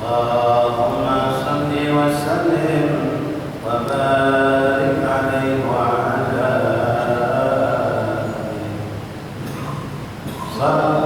اللهم صل وسلم وبارك عليه وعلى آله صلى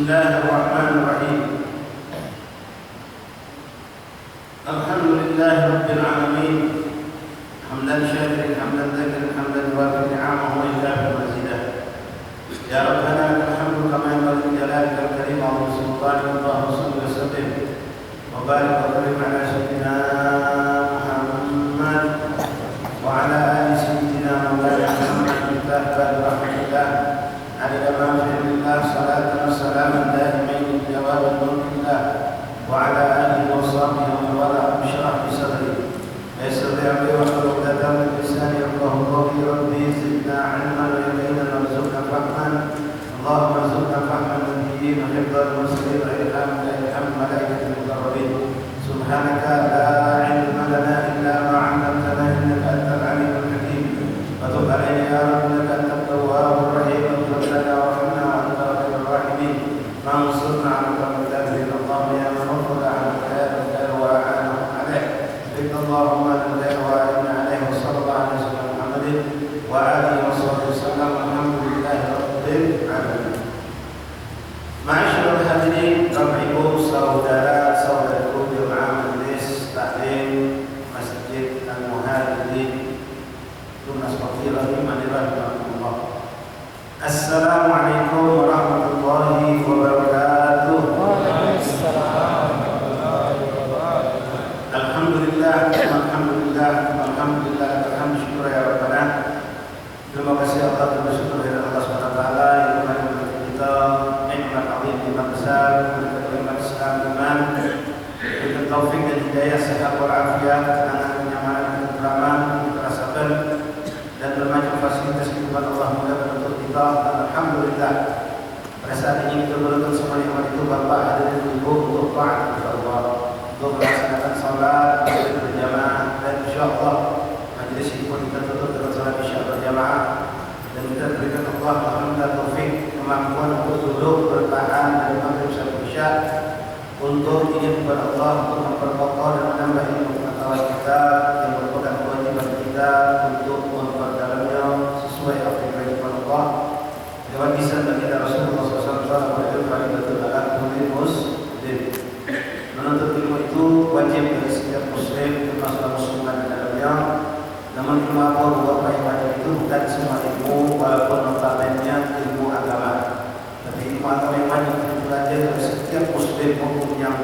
Bismillahirrahmanirrahim. Alhamdulillahirabbil alamin. Hamdan syakiran, hamdan dzakiran, hamdan yuwafi ni'amahu wa yukafi mazidah. Ya Rabbana lakal hamdu kama yanbaghi li jalalika al-karim wa sultanika Allahumma shalli wa sallim wa barik wa karim ala sayyidina Muhammad wa ala ali sayyidina Maulana Muhammad rahmatillah. Adada ma fi ilmillah salatan wa salaman daimain bi jawab mulkillah wa ala alihi wa sahbihi wa man wala bishrah bi sadri yassir li amri wa hlul 'uqdatam min lisani yafqahu qawli rabbi zidna 'ilman wa yaqinan warzuqna fahman Allahumma arzuqna fahman nabiyyin wa hifdhan muslimin wa ilham malaikatil muqarrabin subhanaka la 'ilma lana illa ma 'allamtana innaka antal 'alimul hakim wa tub 'alaina ya rabbi innaka antat tawwabur rahim Mansurna ala al-kafirin Allahumma ya man wafada ala al-khair wa a'anahu alaih Allahumma la ilaha illa anta wa sallallahu alaihi wa sallam Muhammadin wa alihi wa sahbihi wasallam alhamdulillahi rabbil alamin. Ma'asyiral hadirin, Bapak Ibu, saudara-saudaraku jemaah majelis taklim Masjid Al-Muhajirin Tunas Faqirah Rahimahullah. Assalamualaikum warahmatullahi wabarakatuh. Alhamdulillah, alhamdulillah, alhamdulillah, alhamdulillah ya Rabbana. Terima kasih Allah, bersyukur kepada Allah SWT yang telah memberikan kita nikmat azim, nikmat besar, nikmat Islam, iman, dengan taufik dan hidayah, sehat walafiat, ketenangan, kenyamanan, ketentraman, kerasakan dan bermacam fasilitas kehidupan Allah mudah untuk kita. Alhamdulillah. Pada saat ini kita berdoa semua nikmat itu Bapak hadirin ibu untuk taat kepada Allah, untuk melaksanakan salat berjamaah dan insyaallah majlis ini pun kita tutup dengan salat isya berjamaah dan kita berikan Allah alhamdulillah taufik kemampuan untuk duduk bertahan dari maghrib sampai isya untuk ingin kepada Allah untuk memperkokoh dan menambah ilmu pengetahuan kita yang merupakan kewajiban kita untuk memperdalamnya sesuai apa yang diperintahkan Allah. Lewat kisah baginda Rasulullah SAW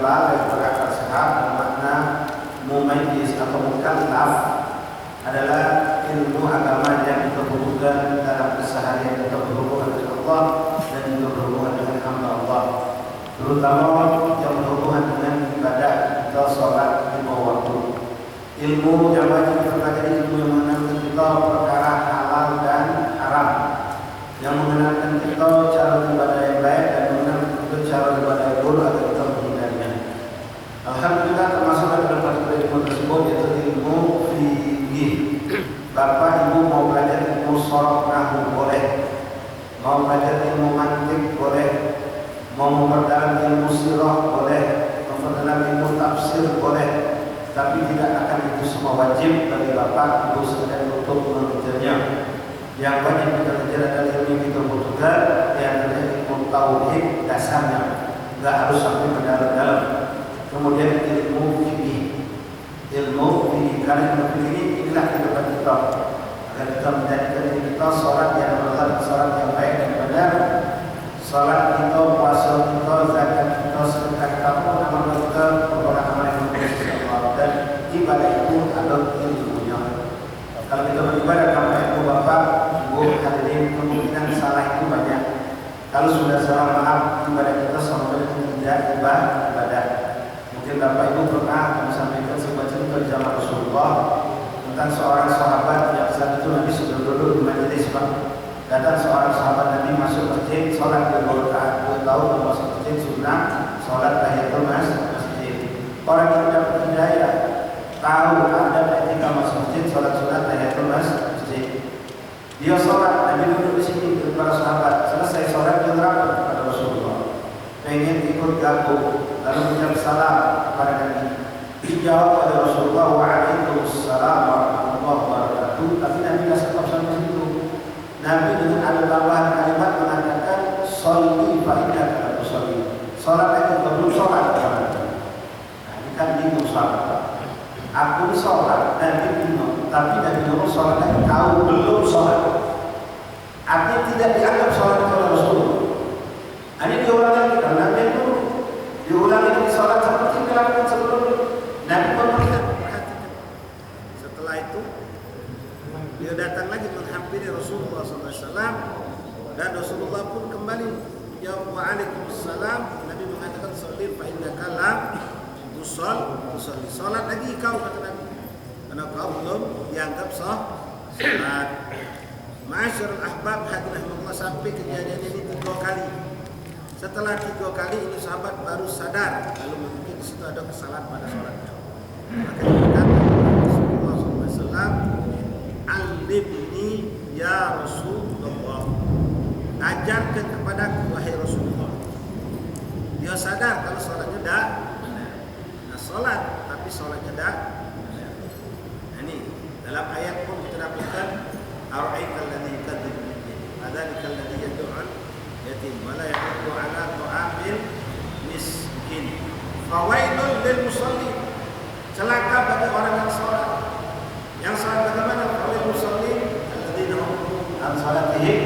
halal yang berakal sehat bermakna mumayyiz atau mukallaf adalah ilmu agama yang berhubungan dalam keseharian atau berhubungan dengan Allah dan juga berhubungan dengan hamba Allah, terutama yang berhubungan dengan ibadah atau sholat lima waktu. Ilmu yang wajib dipelajari ilmu yang mengenalkan kita perkara halal dan haram, yang mengenalkan kita cara ibadah yang baik dan mengenalkan kita cara ibadah yang buruk agar kita menghindarinya. Alhamdulillah termasuk dalam ilmu tersebut yaitu ilmu fikih. Bapak ibu mau belajar ilmu sharaf nahwu boleh, mau belajar ilmu mantik boleh, mau memperdalam ilmu sirah boleh, memperdalam ilmu tafsir boleh, tapi tidak akan itu semua wajib bagi bapak ibu sekalian untuk mengajarnya. Yang wajib kita belajar adalah ilmu yang kita butuhkan, yang adalah ilmu tauhid dasarnya, nggak harus sampai mendalam-dalam. Kemudian ilmu fikih, karena ilmu fikih ini inilah kehidupan kita, agar kita menjadikan diri kita sholat yang benar, sholat yang baik dan benar, sholat kita, puasa kita, zakat kita, sedekah kita, amal kita, amal yang berkualitas, dan ibadah itu ada ilmunya. Kalau kita beribadah tanpa ilmu bapak, ibu, hadirin, kemungkinan salah itu banyak. Kalau sudah salah maaf, ibadah kita sama dengan tidak ibadah. Mungkin bapak ibu pernah menyampaikan sebuah cerita di zaman Rasulullah tentang seorang sahabat yang saat itu Nabi sudah duduk di majelis Pak. Datang seorang sahabat Nabi masuk masjid, sholat 2 rakaat, 2 tahun masuk masjid sunnah, sholat tahiyatul masjid. Orang yang dapat hidayah tahu ada ketika masuk masjid, sholat sunnah tahiyatul masjid. Dia sholat, Nabi duduk di sini dengan para sahabat. Selesai sholat dia merapot kepada Rasulullah, pengen ikut gabung, lalu menjawab salam kepada Nabi. Dijawab pada Rasulullah, waalaikumsalam warahmatullahi wabarakatuh. Tapi Nabi tidak stop sampai situ. Nabi dengan ada tambahan kalimat mengatakan, sholli fa innaka lam tusolli. Sholat lagi, belum sholat. Nah, ini kan bingung sholat. Aku sholat, Nabi bingung. Tapi Nabi ngomong sholat lagi, kau belum sholat. Artinya tidak dianggap sholat oleh Rasulullah. Ini diulang lagi karena Nabi itu diulang lagi sholat seperti dilakukan sebelumnya. Nabi perhatikan. Setelah itu dia datang lagi menghampiri Rasulullah SAW dan Rasulullah pun kembali jawab waalaikumsalam. Nabi mengatakan sholli fa innaka lam tusolli. Sholat lagi kau, kata Nabi, karena kau belum dianggap sholat. Ma'asyiral ahbab hadirahumullah, sampai kejadian ini 3 kali. Setelah 3 kali ini sahabat baru sadar kalau mungkin di situ ada kesalahan pada sholatnya. Maka dikatakan Rasulullah SAW, alimni ya Rasulullah, ajarkan kepadaku wahai Rasulullah. Dia sadar kalau sholatnya dah benar. Nah, sholat tapi sholatnya dah benar. Nah, ini dalam ayat pun kita dapatkan ara'aital ladzi yukadzibu bid-din, adzalika alladzi yad'u yatim wala yahuddu ala ta'amil miskin, fawailul lil musallin, celaka bagi orang yang sholat. Yang sholat bagaimana? Fawailul musallin alladzina hum an salatihim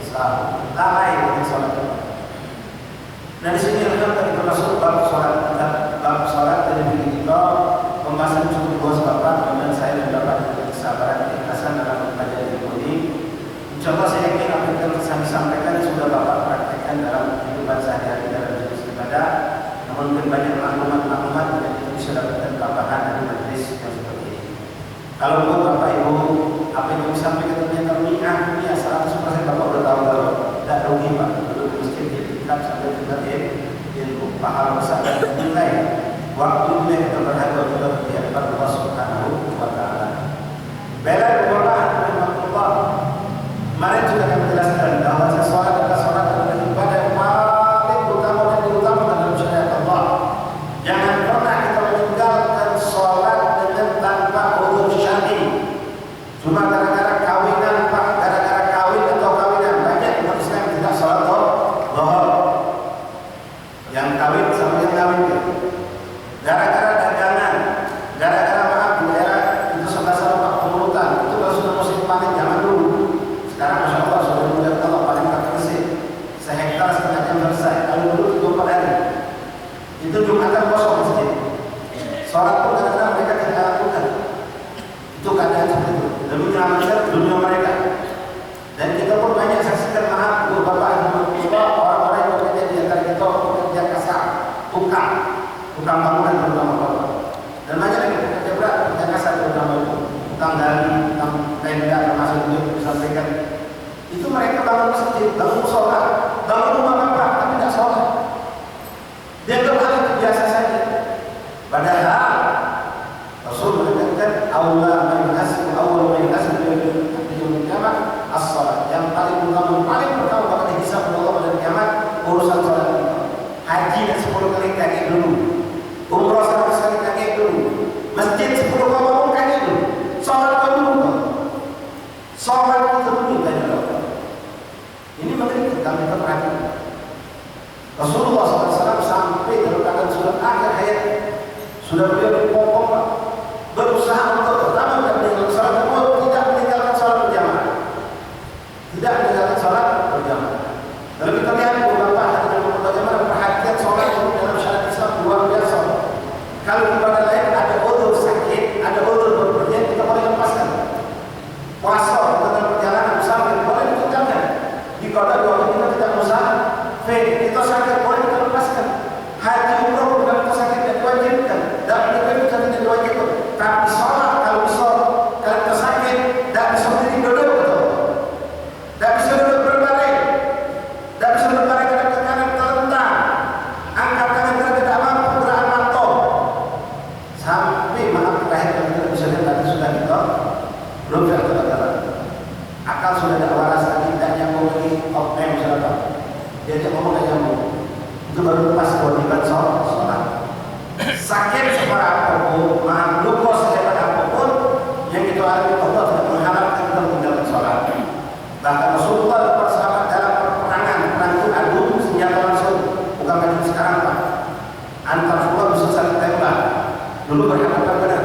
sahun, lalai dari sholat. Nah, di sini kita termasuk bab sholat dari diri kita, pembahasan cukup luas bapak, dan saya dan bapak juga kesabaran keikhlasan dalam mempelajari ilmu ini. Insyaallah saya yakin apa yang saya sampaikan sudah bapak praktekkan dalam kehidupan sehari-hari dalam jenis ibadah. Namun mungkin banyak maklumat-maklumat yang kita bisa dapatkan tambahan dari majelis yang seperti ini. Kalau pun bapak ibu apa yang disampaikan ternyata niat ini 100% bapak udah tahu kalau tidak rugi pak. Duduk di masjid kita sampai dengar ilmu pahala besar dan nilai waktu nilai kita berharga juga di hadapan Allah Subhanahu wa Ta'ala. Bela Allah. Kemarin juga kami jelaskan bahwa sholat adalah ibadah yang paling utama dan diutamakan dalam syariat Allah. Jangan pernah kita meninggalkan sholat dengan tanpa udzur syar'i. Cuma gara-gara kawinan pak, gara-gara kawin atau kawinan, banyak umat Islam tidak sholat zuhur. Yang kawin sama yang kawin, gara-gara dagangan, gara-gara maaf di daerah itu saudara pak pemulutan, itu kalau sudah musim panen zaman dulu. Sekarang Masya Allah sudah mudah kalau paling tak bersih sehektar setengah jam selesai. Kalau dulu 24 hari Itu Jumatan kosong masjid. Sholat pun kadang-kadang mereka tidak lakukan. Itu keadaan seperti itu. Demi menyelamatkan dunia mereka. Dan kita pun banyak saksikan, maaf, bapak ibu, orang-orang yang bekerja di antara kita bekerja kasar, tukang bangunan terutama bapak. Dan banyak lagi pekerja berat, pekerja kasar terutama itu, tukang gali, tukang tenda, termasuk itu disampaikan. Itu mereka bangun masjid, bangun sholat, bangun rumah bapak, tapi tidak sholat. Dia hal itu biasa saja. Padahal Rasul mengatakan awal mayyasib yawmil qiyamah as-shalat. Yang paling pertama bakal dihisab oleh Allah pada kiamat urusan salat itu. Haji 10 kali kaki dulu. Umrah 100 kali kaki dulu. Masjid 10 kali bangun kaki dulu. Salat dulu. Salat itu dulu tanya Allah. Ini mengerikan kami perhatikan. Rasulullah SAW sampai dalam keadaan surat akhir hayat sudah beliau dipokok berusaha untuk pertama tidak meninggalkan salat, tidak meninggalkan salat berjamaah, tidak meninggalkan salat berjamaah. Kalau kita lihat beberapa hadis dan bagaimana perhatian salat dalam syariat Islam luar biasa. Kalau ibadah lain ada udzur sakit, ada udzur berpergian, kita boleh lepaskan. Puasa dalam perjalanan musafir boleh ditinggalkan. Di kota dua kita tidak musafir, kita sakit boleh kita lepaskan. Haji umrah bukan kita sakit dan diwajibkan. Dan itu tidak diwajibkan. Tapi sholat kalau kita sakit tidak bisa berdiri duduk betul. Tidak bisa duduk berbaring. Tidak bisa berbaring ke kanan terlentang. Angkat tangan kita tidak mampu gerakan mata. Sampai maaf terakhir kalau kita bisa lihat tadi sudah kita belum bisa kata-kata. Akal sudah tidak waras lagi, tidak nyambung lagi. Oke misalnya dia ngomong tidak nyambung. Itu baru lepas kewajiban sholat. Sakit separah apapun, luka sehebat apapun, yang kita alami Allah tidak mengharapkan kita meninggalkan sholat. Bahkan Rasulullah bersahabat dalam perang itu adu senjata langsung, bukan macam sekarang Pak. Antar semua bisa saling tembak. Dulu berhadapan benar.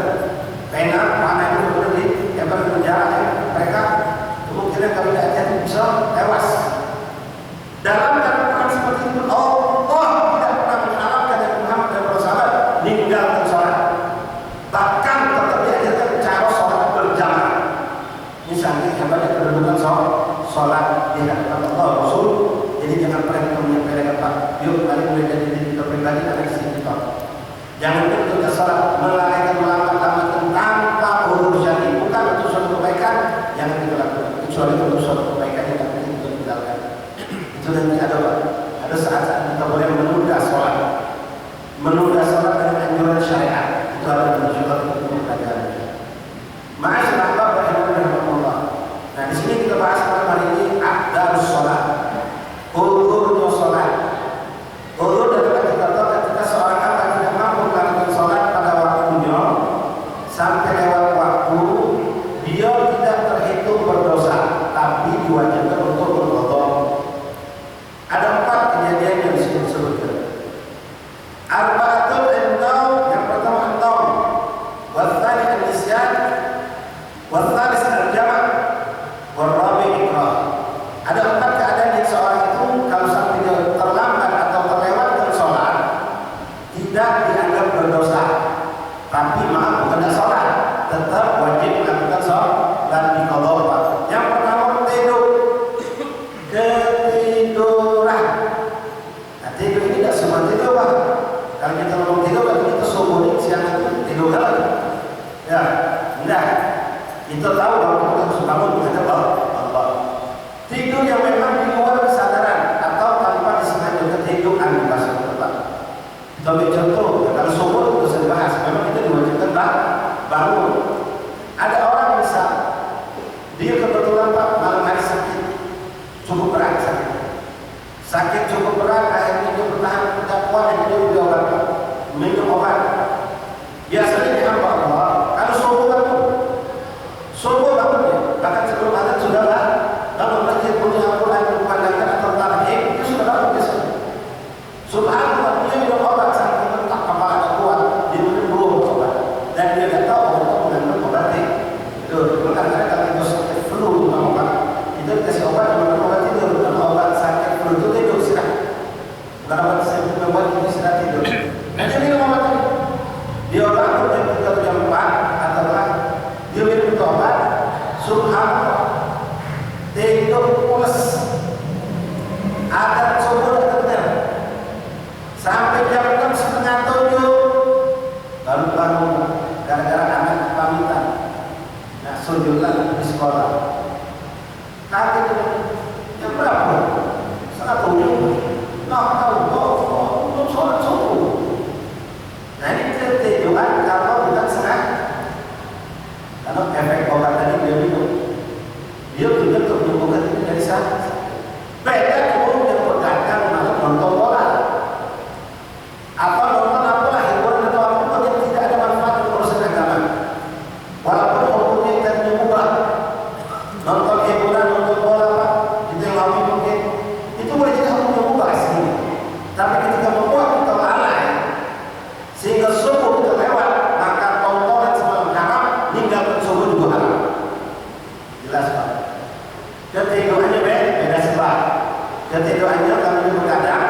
Pena, panah itu benar di hebat penjara mereka. Kemungkinan kalau tidak hati bisa tewas. Dalam perang seperti itu, Allah tidak pernah mengharapkan Nabi Muhammad dan para sahabat meninggalkan sholat. Bahkan tetap diajarkan cara sholat berjamaah. Misalnya hambanya kedudukan sholat di hadapan Allah Rasul. Jadi jangan pernah kita menyampaikan Pak, yuk mari mulai dari diri kita pribadi ada di sini Pak. Jangan kita sholat melalaikan melambat-lambatkan tanpa urus syar'i, bukan untuk suatu kebaikan yang kita lakukan. Kecuali untuk suatu kebaikan yang tidak mungkin kita tinggalkan. Itu nanti ada Pak. Ada saat-saat kita boleh menunda sholat. Menunda sholat dengan anjuran syariat itu ada dalam syariat untuk pelajaran. Ma'asyiral ahbab rahimahullah. Nah di sini kita bahas pada hari ini aqdarus sholat, ulurnya sholat. Ulur dalam kata ketika seorang hamba tidak mampu melakukan sholat pada waktunya sampai lewat waktu, dia tidak terhitung berdosa, tapi diwajibkan untuk berqadha. Ada 4 kejadian yang disebutkan. Arba'atul an-naum, yang pertama an-naum, watsani an-nisyan, watsalis al-jama', warabi' ikrah. Ada 4 keadaan yang seorang itu kalau sampai dia terlambat atau terlewatkan sholat tidak dianggap berdosa, tapi maaf bukan sholat, tetap wajib melakukan sholat di qadha. Yang pertama tidur, ketiduran. Nah, tidur ini tidak semua tidur Pak. Kalau kita ngomong tidur berarti kita subuh siang itu tidur lagi. Ya, enggak. Kita tahu bahwa kita harus bangun menghadap Allah. Tidur yang memang di luar kesadaran atau tanpa disengaja ketiduran di bahasa kita. Kita ambil contoh, kalau subuh itu bisa dibahas. Memang kita diwajibkan bangun. Ada orang bisa dia kebetulan Pak malam hari sakit, cukup berat sakit cukup berat, akhirnya dia bertahan tidak kuat dan dia berobat, minum obat. Biasanya di hamba Allah kalau subuh bangun ya, bahkan sebelum azan sudah bangun masjid punya Al-Quran dikumandangkan atau tarhim, dia sudah bangun biasanya. Subhanallah, dia minum obat sampai mentak kepala kuat, dia minum obat. belum sholat subuh. Nah ini ketiduran kalau bukan sengaja. Kalau efek obat tadi dia minum, dia juga minum obat ini dari sana. Beda dengan yang berdagang malam nonton bola, apa nonton apalah hiburan atau apapun yang tidak ada manfaat untuk urusan agama. Walaupun hukumnya kita mengubah, nonton hiburan, nonton bola apa, kita yang hobi mungkin itu boleh jadi hukum mengubah sih. Tapi ketika membuat kita lalai sehingga subuh kita lewat, maka tontonan semalam haram, meninggalkan subuh juga haram. Jelas Pak. Ketidurannya beda sebab. Ketidurannya kami berkadang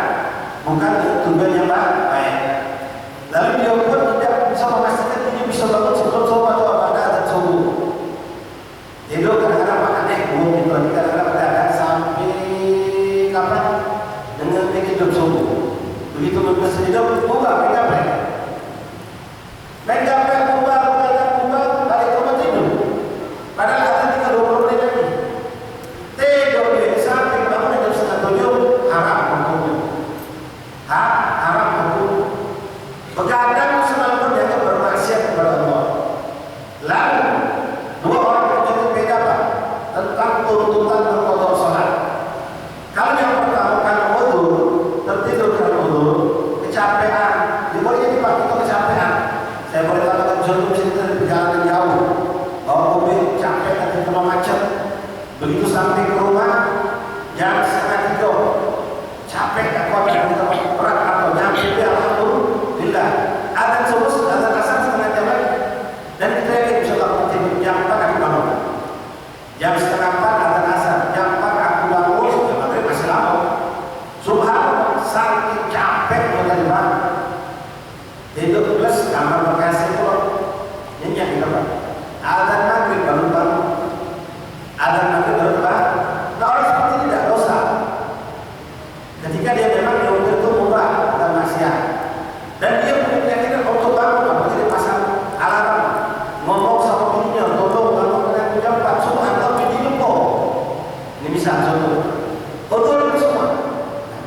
bukan tujuan yang baik. Lalu dia pun tidak bisa memastikan dia bisa bangun sebelum subuh atau pada azan subuh. Tidur kadang-kadang makan gitu, kadang-kadang berkadang sampai kapan dengan hidup subuh. Begitu berkesan hidup, buka pengapai. Pengapai buka, balik ke tidur. Padahal azan 30 menit lagi. Tidur di samping bangun jam 6:30 haram hukumnya. Haram hukum. Begadang semalam dianggap bermaksiat kepada Allah. Lalu dua orang terjadi beda Pak tentang tuntutan berqada salat. Kalau yang pertama karena wudu, tertidur karena wudu, kecapean, diboleh dipakai untuk kecapean. Saya boleh katakan contoh cerita dari perjalanan jauh, bawa mobil capek nanti kena macet. Begitu sampai ke rumah jam 2:30, capek tak kuat dan tempat berat atau nyampe alhamdulillah. Azan subuh, azan asar setengah jam lagi, dan kita yakin bisa bangun tidur jam 4 aku bangun. Jam 3:30 azan asar, jam 4 aku bangun, jam maghrib masih lama. Subhanallah, saking capek tadi bangun. Tidur plus kamar berkasih itu nyenyak kita Pak. Azan maghrib bangun. Azan maghrib baru bangun. Nah orang seperti ini tidak dosa. Ketika dia memang yang itu mubah dan maksiat, dan dia punya keyakinan untuk bangun, apalagi dia pasang alarm, ngomong sama bininya, tolong bangun dengan jam 4 subuh atau bini lupa. Ini bisa contoh. Utul itu semua.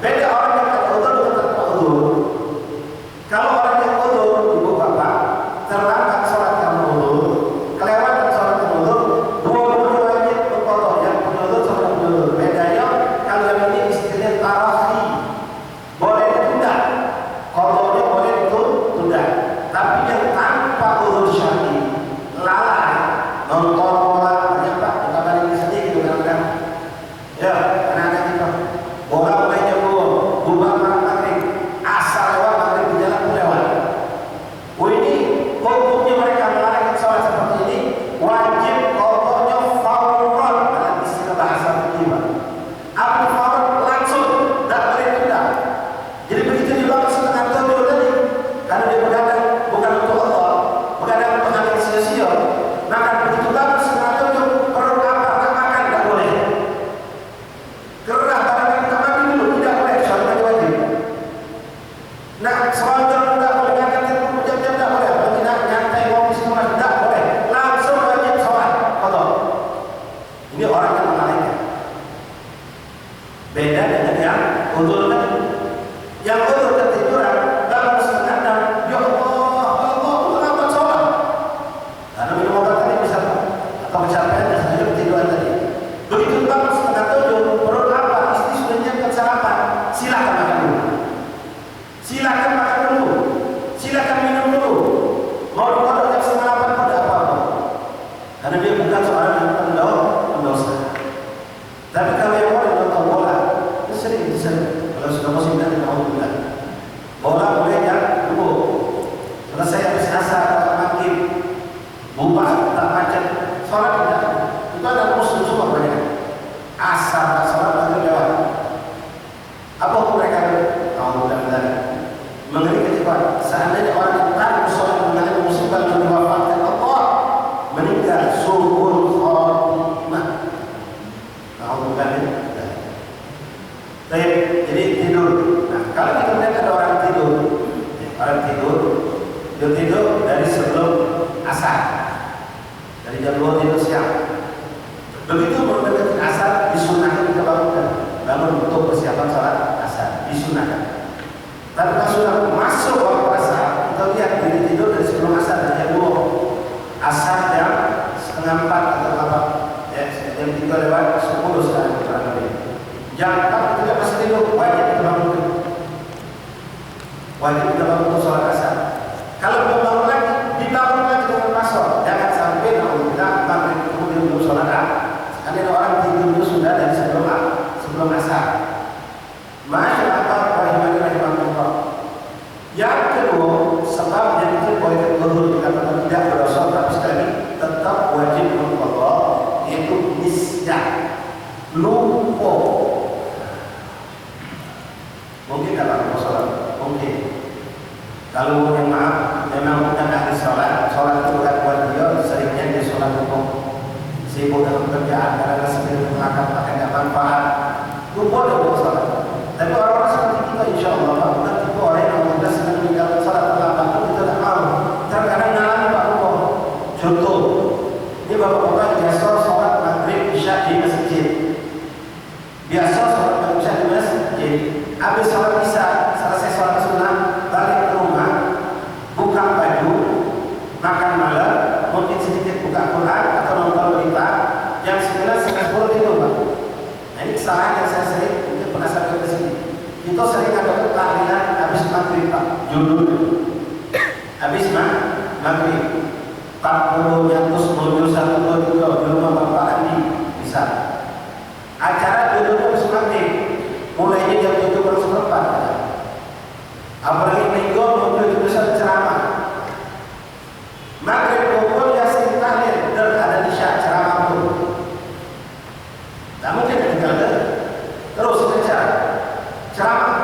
Beda orang yang ada utul dengan tanpa utul. Kalau orang yang utul, ibu bapak, terlambat sholat karena utul, kelewatan sholat karena utul, dua-duanya wajib berqada. Yang punya utul sama yang punya utul. Bedanya kalau yang ini istilahnya tarahi, boleh ditunda. Qadanya boleh ditunda. Tapi yang tanpa udzur syar'i, lalai, nonton bola, banyak Pak, kita balik di sini gitu kadang-kadang. Ya, anak-anak kita, bola mulai jam 2, bubar maghrib, asal lewat maghrib di jalan pun lewat. Ini hukumnya mereka melalaikan sholat seperti ini, wajib qadanya fauran dalam istilah bahasa fikih. Apa fauran? Langsung, tak boleh tunda. Jadi begitu dibangun 6:30 tadi, karena dia begadang bukan untuk Allah, begadang untuk hal yang sia-sia, maka begitu bangun 6:30 perut apa tak makan tak boleh. Kerah barang tak mandi dulu tidak boleh, syariat wajib. Nak sewajar tak boleh, ngangkat telepon jam-jam tak boleh, apalagi nak nyantai ngopi semua tak boleh. Langsung wajib sholat qada. Ini orang yang melalaikan. Beda dengan yang udzur tadi. Yang udzur ketiduran dalam setengah jam, ya Allah, kenapa sholat? Karena minum obat tadi misalnya, atau kecapean misalnya ketiduran tadi. Begitu bangun 6:30, perut lapar, istri sudah nyiapkan sarapan, silakan makan dulu. Silakan makan dulu. Silakan minum dulu. Mau dikodok jam 7:30 pun tidak apa-apa. Karena dia bukan seorang yang pendosa. Tapi kalau yang mau nonton bola, itu sering. Kalau sudah musim nanti mau bulan. Bola boleh jam 2. Selesai habis asar atau maghrib, bubar tak macet, sholat tidak. Itu ada muslim semua banyak. Asar tak sholat maghrib lewat. Apa hukum mereka? Tahu mudah-mudahan mengerikan cepat. Seandainya orang yang tak sholat mengalami musibah dan diwafatkan Allah, meninggal suhul khotimah. Alhamdulillah. Jadi tidur. Nah, kalau kita melihat ada orang tidur, dia tidur dari sebelum asar, dari jam 2 tidur siang. Begitu mendekati asar, disunahkan kita bangun untuk persiapan salat asar, disunahkan. Tapi kalau sudah masuk waktu asar, kita lihat diri tidur dari sebelum asar jam 2, asar jam setengah 4 atau apa, ya, jam 3 lewat 10 sekarang kurang lebih. Jam 4 kita masih tidur, wajib kita bangun. Wajib kita bangun untuk sholat asar. Kalau belum bangun lagi, dibangun lagi dengan masuk. Jangan sampai kalau kita maghrib kemudian belum sholat asar. Ada orang tidur itu sudah dari sebelum asar. Masyaallah rahimahullah. Yang kedua, sebab yang itu boleh zuhur dikatakan tidak berdosa, tapi sekali tetap wajib mengqadha, yaitu nisyan, lupa. Mungkin dalam sholat, mungkin. Kalau yang maaf, memang bukan ahli sholat itu bukan buat dia, seringnya dia sholat hukum, sibuk dengan pekerjaan, karena sebelum makan pakai tidak manfaat, lupa dia buat sholat. Tapi orang-orang seperti kita, insya Allah, bukan tipe orang yang mudah sedang meninggalkan sholat terlambat, itu kita tak mau. Terkadang ngalami Pak Lupa. Contoh, ini bapak-bapak biasa sholat maghrib isya di masjid. Biasa sholat maghrib isya di masjid. Habis sholat isya, selesai sholat sunnah, balik ke rumah, buka baju, makan malam, mungkin sedikit buka Quran atau nonton berita, jam 9 setengah 10 itu Pak. Nah ini kesalahan yang saya sering, mungkin pernah sampai ke sini. Kita sering ada tahlilan habis maghrib Pak, judulnya. Habis maghrib, 40 nyatus muncul 1, 2, 3 di rumah Bapak Andi, bisa. Acara judulnya habis maghrib, mulainya jam 7:04. Apalagi minggu muncul juga ceramah. Maghrib pukul yasin tahlil dan ada di syak ceramah pun. Tak mungkin tinggal terus kejar ceramah.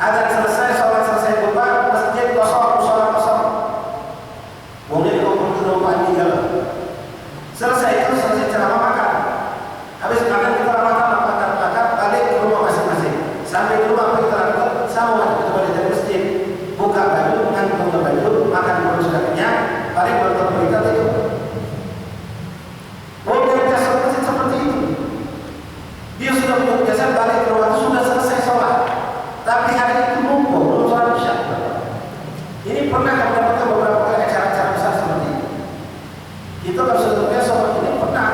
Azan selesai, sholat selesai, bubar, masjid kosong, sholat kosong. Mungkin kumpul ke rumah ini jalan. Selesai itu selesai ceramah makan. Habis makan kita makan, balik ke rumah masing-masing. Sampai di rumah kita lakukan sama kita balik dari masjid. Buka baju, mengantuk baju, makan baru sudah kenyang, balik nonton berita tidur. Orang biasa seperti itu. Dia sudah punya kebiasaan balik ke rumah itu sudah selesai sholat. Tapi hari itu lupa, belum sholat isya. Ini pernah kami dapatkan beberapa kali acara-acara besar seperti ini. Kita kalau sudah biasa ini pernah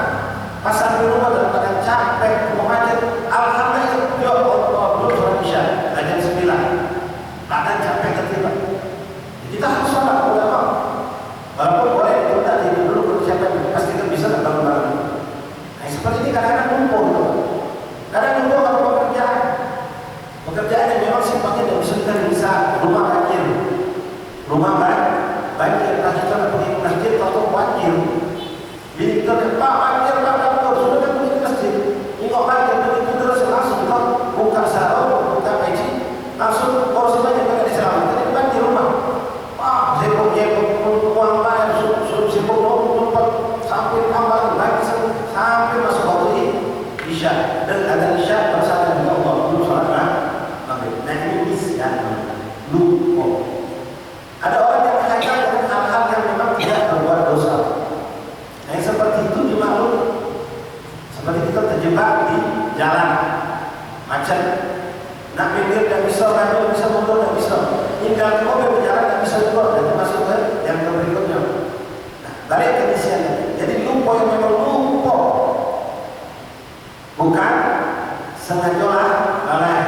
pasang di rumah dalam keadaan capek, mau macet. Alhamdulillah, ya Allah, belum sholat isya. Jam 9. Badan capek ketiba. Kita harus sholat ulama. Walaupun boleh ditunda tidur dulu persiapan, pastikan bisa tak bangun-bangun. Nah seperti ini kadang-kadang numpuk. Kadang numpuk kalau pekerjaan. Pekerjaan yang memang sifatnya tidak bisa kita bisa. Rumah banjir. Rumah banjir. Nah kita pergi ke masjid atau banjir. Jadi kita Pak banjir, sudah kan pergi ke masjid. Tengok banjir, begitu terus langsung kita buka sarung, buka peci, langsung porsi banyak yang ada di selama. Tadi banjir rumah. Wah, sibuk uang lain, sibuk numpuk sampai tambah lagi sampai masuk waktu isya. Dan ada isya bersama dengan Allah belum sholat maghrib. Nah ini nisyan, lupa. Ada orang yang berkaitan dengan hal-hal yang memang tidak berbuat dosa. Nah yang seperti itu dimaklum. Seperti kita terjebak di jalan macet. Nak pinggir tak bisa, nak bisa mundur tak bisa. Tinggal mobil berjalan tak bisa keluar dan masuk ke yang berikutnya. Nah, balik ke nisyan. Jadi lupa yang memang lupa. Bukan sengaja lalai.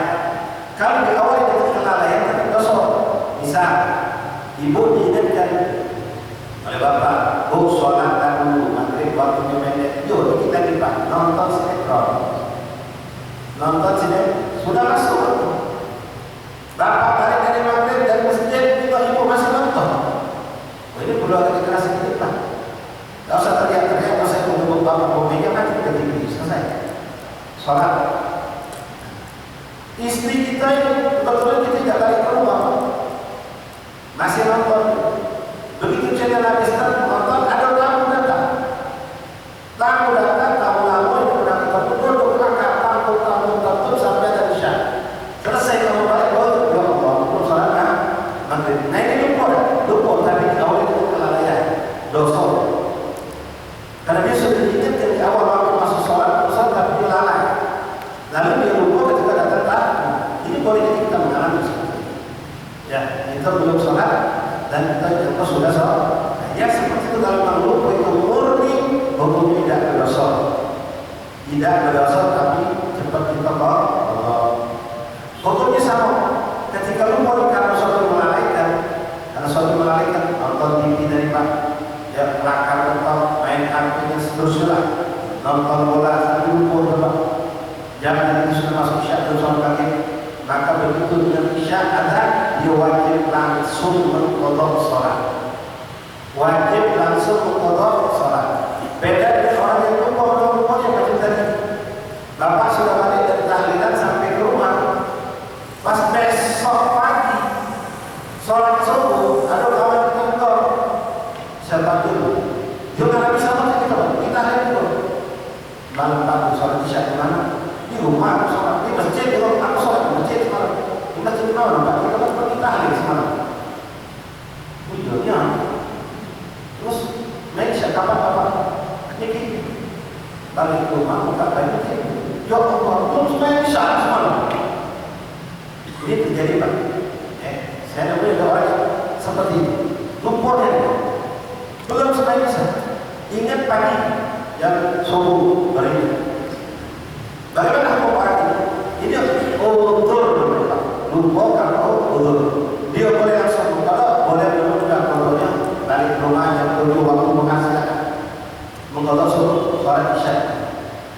Kalau diawali dengan kelalaian tapi dosa. Misal, ibu diingatkan oleh bapak, bu sholat dulu, maghrib waktunya pendek. Yuk kita lipat nonton sinetron. Nonton sinetron sudah masuk. Bapak balik dari maghrib dari masjid, ibu masih nonton. Oh, ini perlu agak keras sedikit Pak. Tak usah teriak-teriak, tak usah menghubung bapak mobilnya mati ke TV. Selesai. Sholat. Istri kita ini betul-betul kita tidak balik ke rumah. Masih nonton. Begitu channel habis nonton, ada tamu datang. Tamu lama yang pernah ketemu duduk belakang, tamu sampai dari isya. Selesai kamu balik, ya Allah, belum sholat maghrib. Nah ini lupa tapi awal itu kelalaian, dosa. Karena dia sudah diingatkan di awal waktu masuk sholat tapi dia lalai. Lalu dia lupa ketika datang tamu. Ini boleh kita mengalami. gimana seperti itu? Ya, kita belum sholat dan kita sudah sholat. Nah, ya seperti itu kalau makhluk itu murni hukumnya tidak berdosa, tidak berdosa tapi cepat kita hukumnya sama. Ketika lu mau karena suatu melalaikan nonton TV dari Pak, ya lakar atau main kartu dan seterusnya, nonton bola sambil lupa berapa jam dan itu sudah masuk isya dan sholat kaki, maka begitu dengan isya ada dia wajib langsung mengqadha sholat, wajib langsung mengqadha sholat. Beda dengan orang yang lupa yang macam tadi, bapak sudah balik dari tahlilan sampai ke rumah, pas besok pagi sholat subuh ada kawan di kantor siapa dulu dia nggak bisa makan kita lihat dulu malam pagi sholat isya di mana? Di rumah aku sholat di masjid. Kalau aku sholat di masjid semalam, di masjid mana? Pak kita kan pergi tahlil semalam. Videonya terus naik siapa kapan ini balik ke rumah buka baju ya Allah belum supaya bisa semalam. Ini terjadi Pak. Saya namanya orang seperti itu. Lumpurnya belum supaya bisa. Ingat pagi yang subuh hari ini. Bagaimana aku pagi? Ini udur namanya. Lupa kalau udur. Dia boleh langsung kalau boleh menunda kontrolnya balik rumah yang perlu waktu menghasilkan mengkotor sholat isya.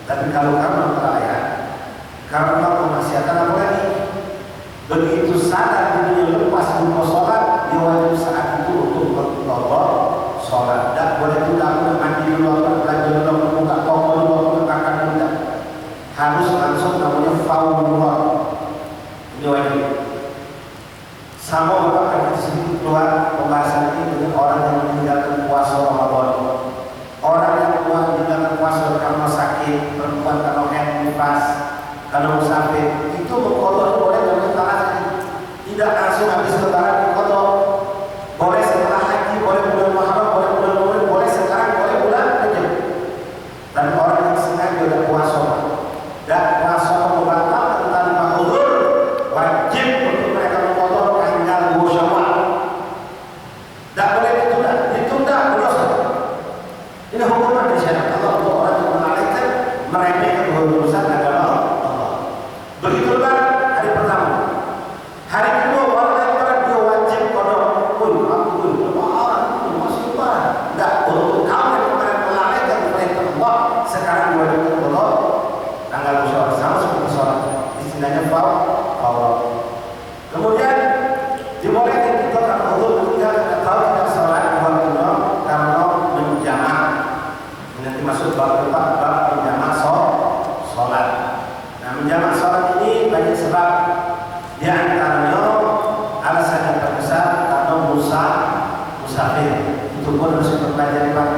Tapi kalau kamu perayaan, karena kemaksiatan apa lagi? Begitu sadar dirinya lepas untuk sholat, dia wajib saat itu untuk mengqadha sholat. Tak boleh tunda mandi dulu, belanja dulu, buka toko dulu, makan dulu. Harus langsung namanya fawwar. Ini wajib. Sama Bapak akan sedikit keluar pembahasan ini dengan orang yang meninggalkan puasa Ramadan. Orang yang meninggalkan puasa karena sakit, perempuan karena haid nifas, karena musafir, itu mengqadha boleh tidak langsung habis lebaran dikotor, boleh setelah haji, boleh bulan Muharram, boleh bulan Maulid, boleh sekarang, boleh bulan Rajab. Dan orang yang sengaja tidak puasa, dan puasa membatalkan tanpa uzur, wajib untuk mereka mengkotor tanggal 2 Syawal. Tidak boleh ditunda berdosa. Ini hukuman di syariat Allah untuk orang yang melalaikan, meremehkan urusan agama Allah. Begitu lebaran hari pertama. Hari kedua orang yang dia wajib kodok pun masih lebaran. Tidak, untuk kamu yang kemarin melalaikan perintah Allah, sekarang wajib kodok tanggal Syawal sama seperti sholat. Istilahnya fawwar. Kemudian dibolehkan kita karena Allah atau tidak sholat dua kedua karena menjamak. Nanti masuk bab menjamak sholat. Nah menjamak sholat ini banyak sebab. Di antaranya alasan yang terbesar karena musafir. Itu pun harus kita pelajari Pak.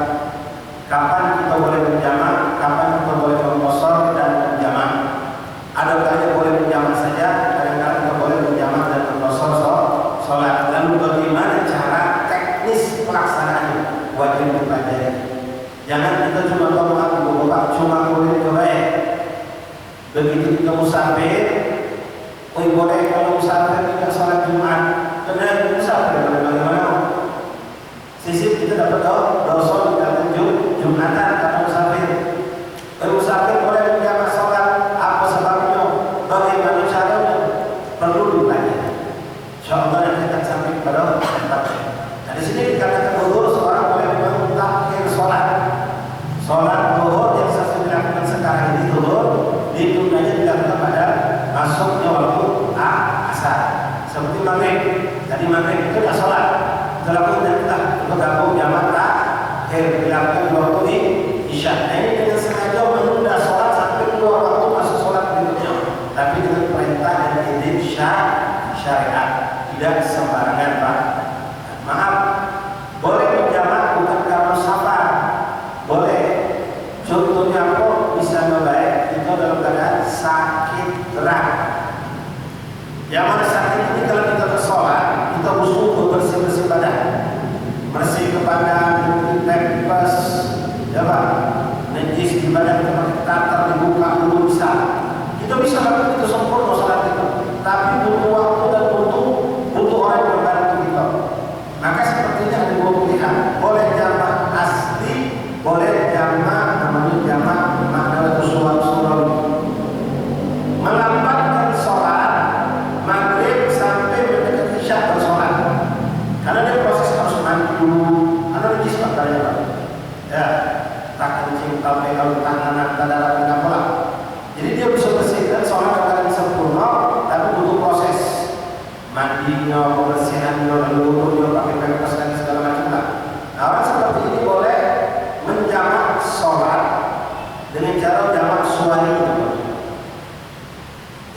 Kapan kita boleh menjamak, kapan kita boleh mengqasar dan menjamak. Ada kalanya boleh menjamak saja, kadang-kadang kita boleh menjamak dan mengqasar sholat. Lalu bagaimana cara teknis pelaksanaannya wajib dipelajari. Jangan kita cuma tahu Bapak cuma boleh baik. Begitu kita musafir, boleh kalau musafir tidak sholat Jumat, karena musafir bagaimana? Sisip kita dapat dosa tidak Jumatan karena musafir. Musafir boleh menjamak sholat, apa sebabnya? Bagaimana caranya? Perlu dipelajari. Insyaallah nanti kita sampai kepada tempatnya. Nah di sini dikatakan zuhur seorang boleh mentakhir sholat. Sholat zuhur yang saya dilakukan sekarang ini zuhur ditundanya dilakukan pada masuknya waktu asar. Seperti maghrib. Tadi maghrib itu dah sholat. Dilakukan kita bergabung jamak akhir dilakukan waktu ini isya. Nah, ini dengan sengaja menunda sholat sampai keluar waktu masuk sholat berikutnya. Tapi dengan perintah dan izin syariat, tidak sembarangan Pak. Maaf, boleh menjamak bukan karena safar. Boleh. Contohnya apa? Bisa membaik itu dalam keadaan sakit berat. Yang mana sakit ini kalau kita bersolat, kita butuh bersih-bersih badan, bersih ke badan, pempes, ya Pak, najis di badan kita pakai tatar dibuka dulu bisa. Kita bisa lakukan itu sempurna sholat itu, tapi butuh waktu dan mandinya, pembersihannya, wudhunya, pakai pampers dan segala macam lah. Nah, orang seperti ini boleh menjamak sholat dengan cara jamak suari.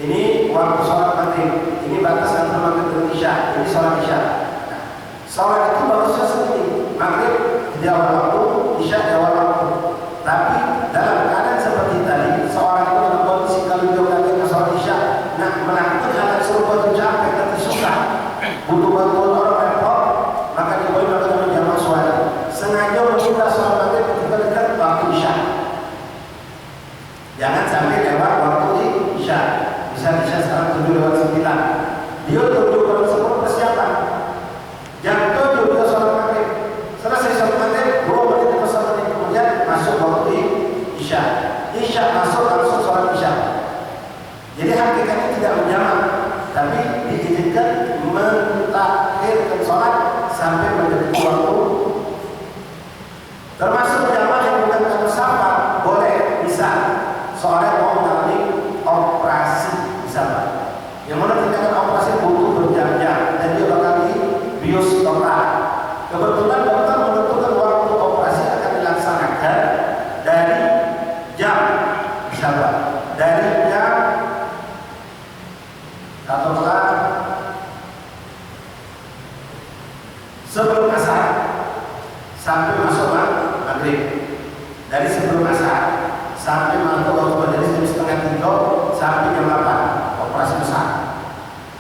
Ini waktu sholat maghrib, ini batas antara maghrib dan isya, ini sholat isya. Sholat itu baru selesai, maghrib di awal waktu, isya di awal waktu. Tapi dalam keadaan seperti tadi, seorang itu dalam kondisi kalau dia katakan sholat isya, nah melakukan hal yang serupa itu capek dan susah, butuh bantuan orang repot, maka dia boleh melakukan menjamak suari. Sengaja menunda sholat maghrib ketika dekat waktu isya. Jangan sampai lewat waktu isya. Bisa sekarang 7:09. Dia 7:10 persiapan. Jam 7 dia sholat maghrib. Selesai sholat maghrib 2 menit atau 1 menit kemudian masuk waktu isya. Isya masuk langsung sholat isya. Jadi hakikatnya tidak menjamak, tapi diizinkan mentakhirkan sholat sampai menjadi waktu. Termasuk jamaah yang bukan karena safar boleh, bisa soalnya mau mengalami operasi, misalnya yang mana tindakan operasi butuh berjam-jam dan dia bakal di bios total. Kebetulan dokter menentukan waktu operasi akan dilaksanakan dari jam, misalnya dari jam katakanlah sebelum asar sampai masuk maghrib, dari sebelum asar sampai masuk waktu majelis jam 2:30 sampai jam 8 operasi besar.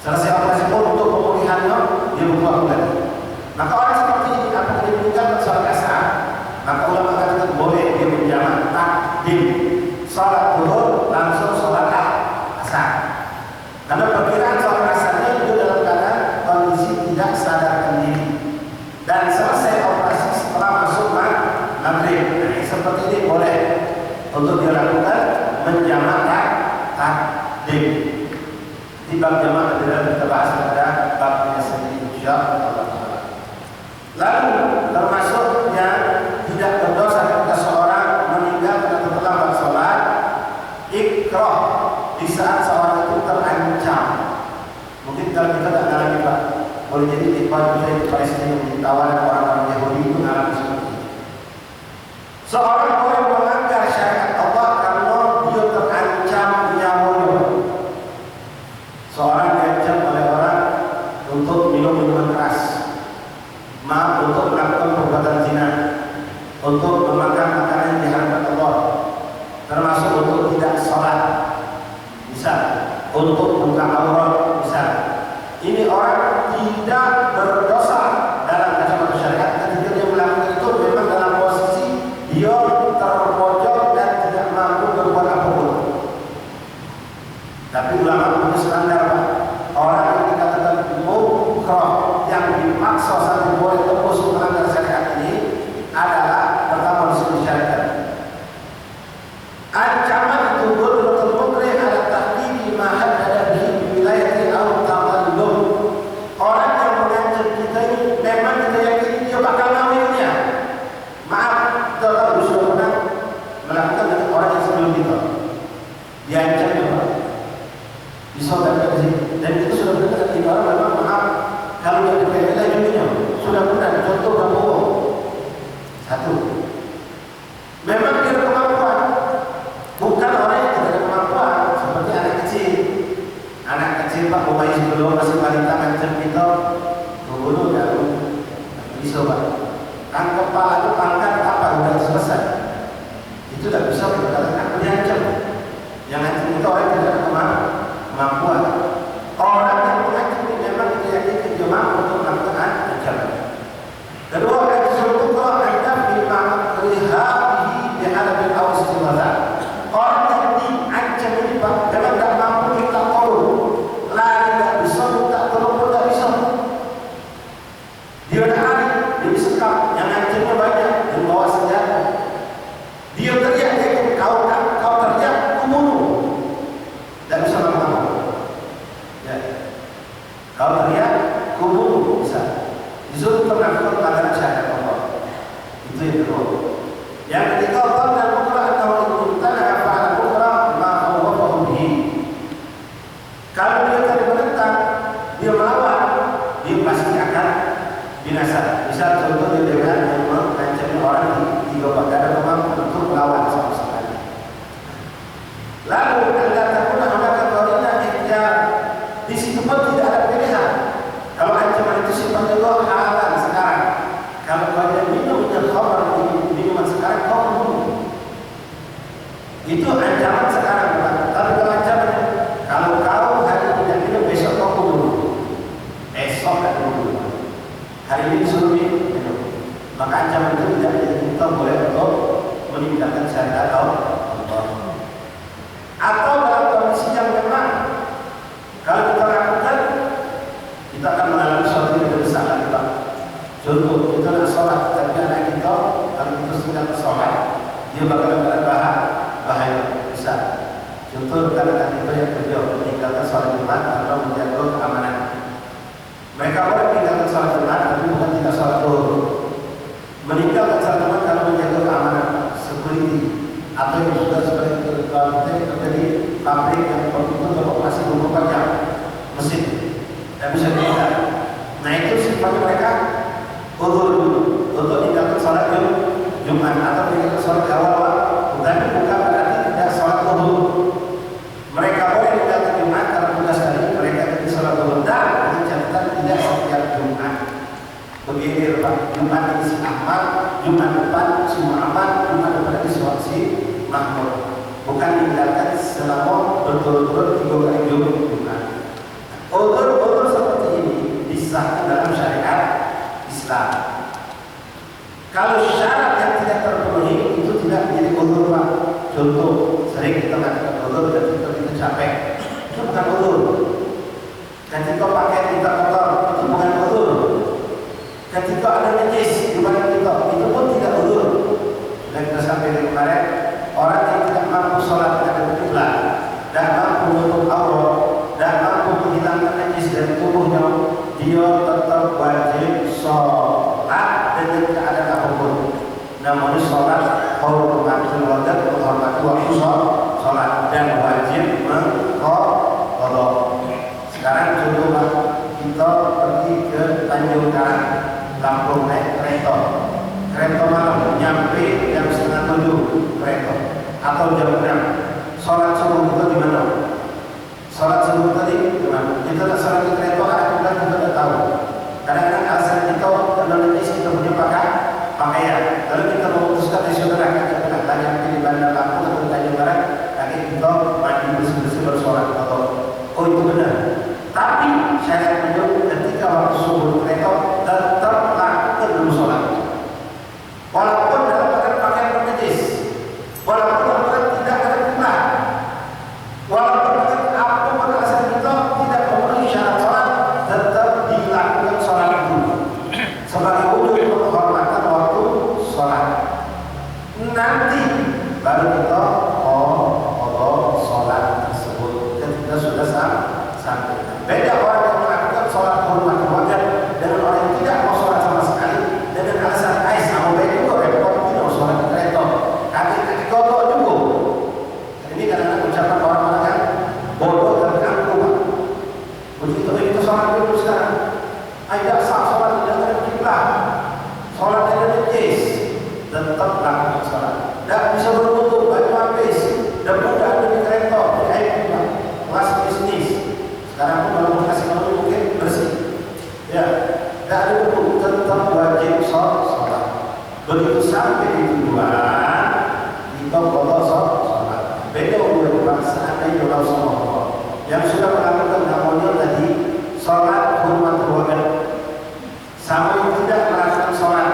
Selesai operasi pun untuk pemulihannya dia butuh waktu lagi. Maka orang seperti ini apabila dia meninggalkan sholat asar, maka ulama katakan boleh dia menjamak takdim sholat zuhur langsung sholat asar. Karena perkiraan sholat asarnya itu dalam keadaan kondisi tidak sadarkan diri dan selesai operasi setelah masuk maghrib. Nah, seperti ini boleh untuk dilakukan menjamak takdim. Di bab jamak adalah kita bahas pada babnya sendiri insyaallah. Lalu termasuk yang tidak berdosa ketika seorang meninggalkan atau terlambat sholat, ikrah di saat seorang itu terancam. Mungkin kalau kita tidak ngalami Pak, boleh jadi ikhwan kita di Palestina yang ditawarkan orang-orang Yahudi itu ngalami seperti itu. Seorang boleh melanggar syariat Allah karena dia terancam nyawanya. Seorang diancam oleh orang untuk minum minuman keras, untuk melakukan perbuatan zina, untuk memakan makanan yang diharamkan Allah, termasuk untuk tidak sholat, bisa, untuk buka aurat, bisa. Ini orang tidak berdosa dalam kacamata syariat ketika dia melakukan itu memang dalam posisi dia terpojok dan tidak mampu berbuat apapun. Tapi ulama punya standar Pak. Orang yang dikatakan mukrah yang dimaksa sampai boleh tembus melanggar syariat ini adalah pertama disebut syariat. Ancaman itu betul-betul mukrah ala tahqiqi ma haddada bihi wilayati aw taqallub. Orang yang mengancam kita ini memang kita yakini dia bakal ngawinnya. Maaf, kita tahu sudah pernah melakukan dengan orang yang sebelum kita. Diancam ya Pak. Disodarkan di sini. Dan itu sudah benar dengan orang memang maaf kalau yang dipilih juminya sudah benar. Contoh Prabowo satu, memang dia ada kemampuan, bukan orang yang tidak ada kemampuan seperti anak kecil Pak Bumai sebelum masih balita ngancam kita membunuh dan bisa Pak kan kepala itu pangkat apa udah selesai itu tidak bisa dikatakan aku diancam. Yang ancam itu orang yang tidak ada kemampuan. Orang yang mengancam ini memang kita yakin dia mampu untuk melakukan ancaman. Kedua, al-sultuqa anda bima rihabihi bihalabil awsiwala. Orang yang diancam ini Pak memang tidak mampu minta tolong, lari tidak bisa, minta tolong pun tidak bisa. Dia ada lari, dia disekap, yang ancamnya banyak, dia bawa senjata. Dia teriak, kau teriak, aku bunuh. Tidak bisa lama-lama. Ya. Kalau teriak, kubu bisa. Disuruh melakukan pelanggaran syariat Allah. Itu yang kedua. Yang ketiga, Allah dan Al-Quran atau Al-Quran apa Al-Quran ma'awafahu bihi. Kalau dia tadi menentang, dia melawan, bisa contoh dengan yang mengancam orang di bawah ada kemampuan untuk melawan sama sekali. Lalu anda takut anak katorina ikhtiar, di situ pun tidak ada pilihan. Kalau ancaman itu sifatnya haram sekarang. Kalau kalian minum khamr, minuman sekarang kau minum. Itu ancaman sekarang, Pak. Tapi kalau ancaman, kalau kau hari ini tidak minum, besok kau minum. Besok tidak minum. Hari ini disuruh minum. Maka ancaman itu tidak kita boleh untuk meninggalkan syariat Allah. Atau dalam kondisi yang memang kalau kita lakukan, kita akan mengalami sesuatu yang besar lagi, Pak. Contoh, kita nak sholat, tapi anak kita kalau kita sudah sholat, dia bakal bahaya besar. Contoh, anak kita yang kerja meninggalkan sholat Jumat atau menjaga keamanan. Mereka boleh meninggalkan sholat Jumat, tapi bukan tidak sholat zuhur. Meninggalkan sholat Jumat kalau menjaga keamanan, security, atau yang sudah seperti kita terjadi pabrik yang betul-betul masih 24 jam mesin, dan bisa dilihat. Nah itu sifatnya mereka uzur untuk meninggalkan sholat Jumat atau meninggalkan sholat awal, bukan berarti tidak sholat zuhur. Mereka boleh meninggalkan Jumat kalau tugas tadi mereka jadi sholat zuhur, dan dengan catatan tidak setiap Jumat. Begini Pak, Jumat ini si Ahmad, Jumat depan si Muhammad, Jumat depan si Mahmud. Bukan meninggalkan selama berturut-turut 3 kali Jumat. Uzur seperti ini disahkan dalam syariat Islam. Kalau syarat yang tidak terpenuhi itu tidak menjadi uzur, Pak. Contoh, sering kita mengatakan uzur ketika kita capek, itu bukan uzur. Ketika pakaian kita kotor, itu bukan uzur. Ketika ada najis di badan kita, itu pun tidak uzur. Dan kita sampai kemarin, orang yang tidak mampu sholat pada kiblat, dan mampu menutup aurat, dan mampu menghilangkan najis dari tubuhnya, dia tetap wajib sholat dengan keadaan apapun. Namun sholat hormatul wadat, menghormati waktu sholat, dan wajib mengqadha. Sekarang coba kita pergi ke Tanjung Karang, Lampung, naik kereta malam, nyampe jam 6:30 kereta, atau jam 6. Sholat subuh kita di mana? Sholat subuh tadi di mana? Kita tak sholat di kereta, kita tidak tahu. Kadang-kadang alasan kita karena najis kita punya pakaian. Lalu kita memutuskan dari saudara kita tanya nanti di Bandar Lampung atau di Tanjung Karang, nanti kita mandi bersih-bersih bersolat atau itu benar. Tapi syariat menyuruh ketika waktu subuh kereta tetap lakukan dulu sholat. Walaupun dalam pakaian bernajis, walaupun tidak ada kiblat, walaupun apapun alasan kita tidak memenuhi syarat sholat, tetap dilakukan sholat itu sebagai wujud penghormatan waktu sholat. Nanti baru kita qadha sholat tersebut ketika sudah sampai. Beda orang yang melakukan sholat hormat wajar dengan orang yang tidak mau sholat sama sekali dengan alasan sama baik juga repot tidak sholat di kereta, kaki kotor juga. Ini kadang-kadang ucapan orang-orang yang bodoh dan kaku. Begitu itu sholat dulu sekarang, tidak sah sholat tidak ada kiblat, sholat tidak najis, tetap lakukan sholat. Tidak bisa berwudu, baju habis, dan mudah ada di kereta, di air kelas bisnis. Sekarang pun kalau kasih kamu mungkin bersih, ya, tidak ada wudu, tetap wajib sholat. Begitu sampai di tujuan, kita qadha sholat. Beda ulama seandainya Rasulullah yang sudah melakukan namanya tadi sholat hormat keluarga, sama yang tidak melakukan sholat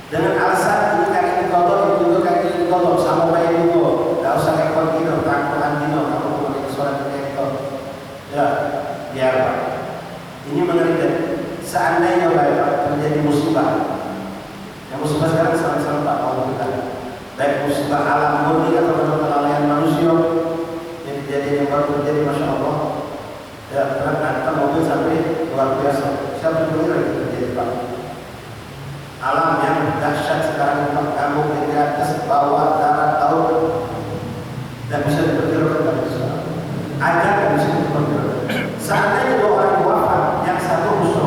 dengan alasan ini kaki dikodok, itu juga kaki dikodok, sama baik juga, tidak usah repot gitu, takut dino, kamu boleh sholat di itu, ya, biar Pak. Ini mengerikan. Seandainya Pak terjadi musibah, yang musibah sekarang sangat-sangat Pak Allah kita, baik musibah alam murni atau kelalaian manusia yang kejadian yang baru terjadi, masya Allah, ya ternyata mobil sampai luar biasa. Siapa yang lagi terjadi Pak? Alam yang dahsyat sekarang Pak, kamu di atas, bawah, darat, laut, dan bisa diperkirakan dari sekarang. Ada yang bisa diperkirakan. Seandainya dua orang wafat, yang satu musuh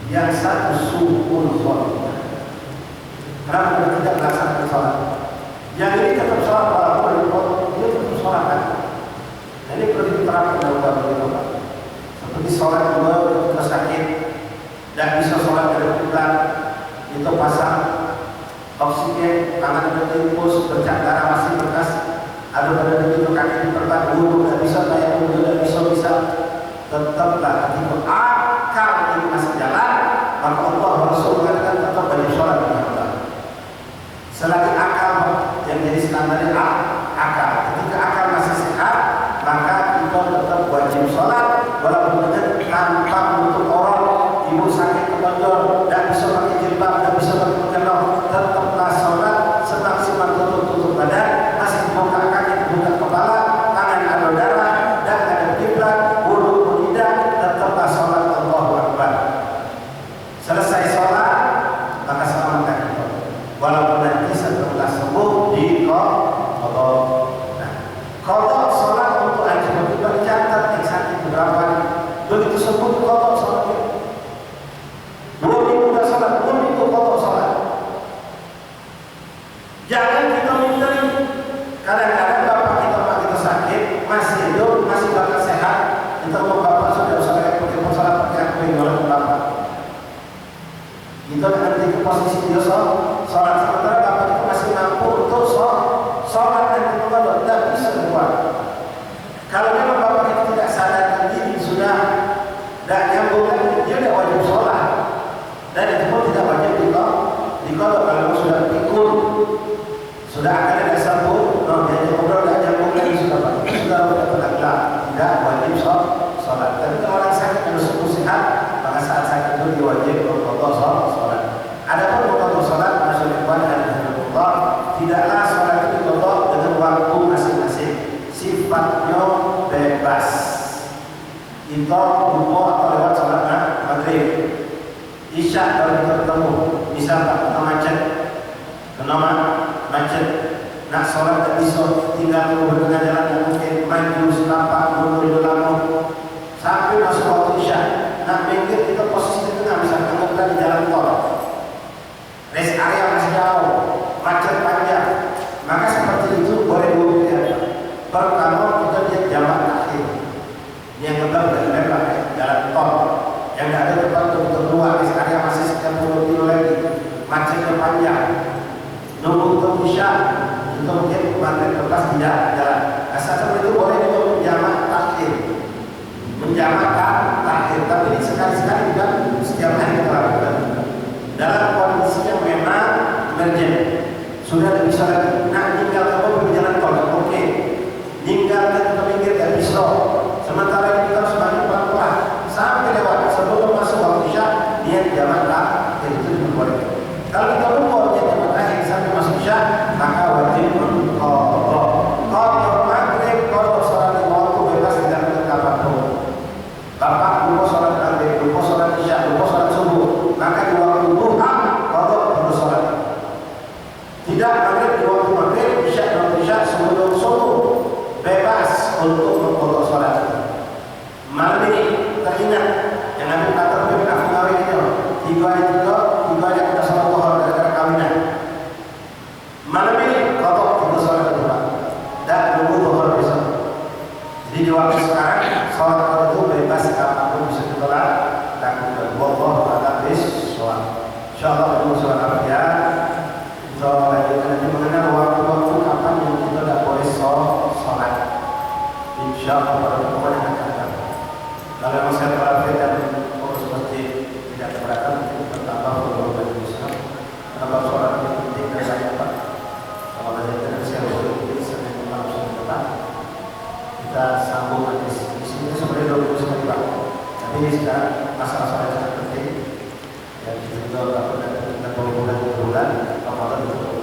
yang satu su'ul khotimah. Karena kita tidak melaksanakan sholat. Yang ini tetap sholat walaupun dia tetap sholat kan. Nah, ini perlu diterapkan dalam beberapa tempat. Seperti sholat juga ketika sakit, tidak bisa sholat dari kiblat, itu pasang oksigen, tangan bertimpus, bercak darah masih bekas, ada pada begitu kaki diperban, tidak bisa, kayak tidak bisa, tetaplah ketika akal ini masih jalan, maka Allah Rasul mengatakan tetap wajib sholat dengan Allah. Selagi akal yang jadi standarnya akal, ketika akal masih sehat, maka kita tetap wajib sholat, walaupun tanpa menutup orang, ibu sakit ketonjol, tidak bisa pakai jilbab, tidak bisa pakai mukena, tetaplah sholat semaksimal tutup badan, masih buka kaki, buka kepala, tangan ada darah, dan ada kiblat, bulu pun tidak, tetaplah sholat. Allahu Akbar. Selesai sholat, maka selamatkan kita. Walaupun nanti setelah sembuh di qadha. Nah, qadha sholat untuk haji kita dicatat yang sakit berapa? Begitu sembuh qadha sholatnya. 2 minggu dah sholat, 2 minggu qadha sholat. Jangan kita minderi. Kadang-kadang bapak kita sakit, masih hidup, masih bakal sehat. Kita mau bapak sudah usah pakai sholat pakai apa yang oleh bapak. Kita nanti ke posisi dia sholat sementara bapak itu masih mampu untuk sholat dan itu tidak bisa keluar. Kalau memang bapak itu tidak sadarkan diri sudah tidak nyambung lagi, dia tidak wajib sholat dan itu pun tidak wajib diqadha kalau sudah pikun, sudah akan ada sambung, dia ngobrol tidak nyambung lagi sudah tidak wajib sholat. Tapi kalau orang sakit harus sembuh sehat, maka saat sakit itu dia wajib qadha sholat. Adapun qadha sholat Rasulullah dan tidaklah sholat itu qadha dengan waktu masing-masing, sifatnya bebas. Kita lupa atau lewat sholat maghrib, isya kalau kita ketemu, misal kita macet, nak sholat tak bisa, tinggal tengah jalan yang mungkin maju setapak mundur lama sampai masuk waktu isya, nak minggir kita posisi di tengah, misalkan kita di jalan tol, rest area masih jauh, macet panjang, maka seperti itu boleh dua pilihan. Pertama kita lihat jalan akhir yang kedua dari jalan tol yang tidak ada tempat untuk keluar, rest area masih sekian puluh kilo lagi, macetnya panjang, nunggu untuk isya itu mungkin maghrib lepas tidak jalan. Asal seperti itu boleh juga menjamak takhir, tapi ini sekali-sekali juga setiap hari kita lakukan dalam kondisi yang memang emergen, sudah tidak bisa lagi. Nah, tinggal kamu berjalan tol, oke, tinggal kita pinggir tidak bisa. Sementara kita harus banyak pelan-pelan sampai lewat sebelum masuk waktu isya, dia jamak takhir itu diperbolehkan. Kalau kita lupa dia jamak takhir sampai masuk isya, maka wajib qadha. Qadha maghrib, qadha sholat lima waktu bebas, tidak ada apapun. Bapak lupa sholat maghrib, lupa sholat isya, lupa sholat subuh, maka di waktu duha qadha perlu sholat. Tidak maghrib di waktu maghrib, isya di waktu isya, sebelum subuh bebas untuk mengqadha sholat. Malam ini teringat yang Nabi kata aku kawin itu tiga hari kita sholat duha gara-gara kawinan. Malam ini qadha kita sholat duha dan nunggu duha besok. Jadi di waktu sekarang sholat qadha itu bebas, kapanpun bisa kita lakukan. Wallahu a'lam bishawab. Insyaallah itu sholat ya. Insyaallah nanti mengenal waktu-waktu kapan yang kita tidak boleh sholat. Insyaallah pada pertemuan yang akan datang. Kalau masih ada dan urus masjid tidak keberatan, mungkin bertambah beberapa baju Islam. Kenapa sholat itu penting dan banyak Pak? Kalau ada yang saya boleh mungkin Senin malam depan kita sambung di sini sebenarnya 20 sekali Pak. Tapi sekarang masalah sholat sangat penting. Dan kita juga tidak beberapa bulan Ramadan itu